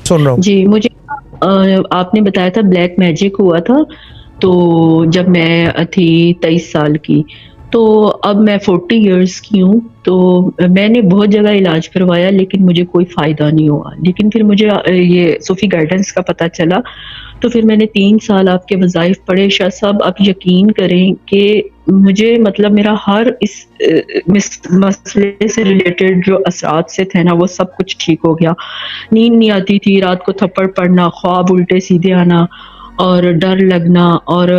सुन रहा हूँ। जी, मुझे आपने बताया था ब्लैक मैजिक हुआ था, तो जब मैं थी 23 साल की, तो अब मैं 40 इयर्स की हूँ, तो मैंने बहुत जगह इलाज करवाया लेकिन मुझे कोई फ़ायदा नहीं हुआ। लेकिन फिर मुझे ये सूफ़ी गाइडेंस का पता चला, तो फिर मैंने 3 साल आपके वज़ाइफ़ पढ़े। शाह साहब, आप यकीन करें कि मुझे मतलब मेरा हर इस मसले से रिलेटेड जो असरात से थे ना, वो सब कुछ ठीक हो गया। नींद नहीं आती थी, रात को थप्पड़ पड़ना, ख्वाब उल्टे-सीधे आना और डर लगना, और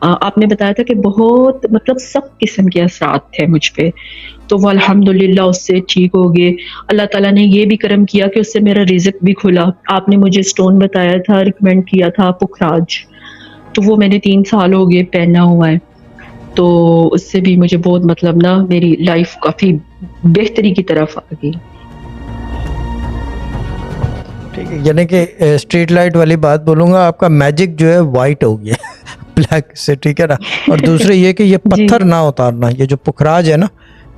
आपने बताया था कि बहुत मतलब सब किस्म के असरात थे मुझ पे, तो वो अल्हम्दुलिल्लाह उससे ठीक हो गए। अल्लाह ताला ने ये भी करम किया कि उससे मेरा रिज़्क भी खुला। आपने मुझे स्टोन बताया था, रिकमेंड किया था पुखराज, तो वो मैंने 3 साल हो गए पहना हुआ है। तो उससे भी मुझे बहुत मतलब ना मेरी लाइफ़ काफ़ी बेहतरी की तरफ आ गई। ठीक है, यानी कि स्ट्रीट लाइट वाली बात बोलूँगा, आपका मैजिक जो है वाइट हो गया ब्लैक से, ठीक है ना। और दूसरे ये कि ये जी, पत्थर ना उतारना, ये जो पुखराज है ना,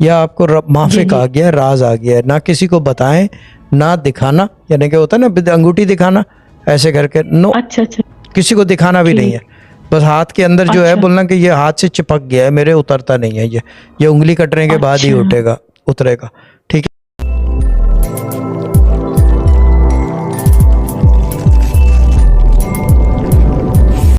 यह आपको जी, माफिक जी। आ गया है, राज आ गया है, ना किसी को बताएं, ना दिखाना, यानी कि होता है ना अंगूठी दिखाना, ऐसे करके नो, अच्छा, अच्छा, किसी को दिखाना भी नहीं है। ठीक। बस हाथ के अंदर जो है अच्छा, बोलना कि ये हाथ से चिपक गया है मेरे, उतरता नहीं है, ये उंगली कटने के बाद ही अच्छा। उठेगा, उतरेगा।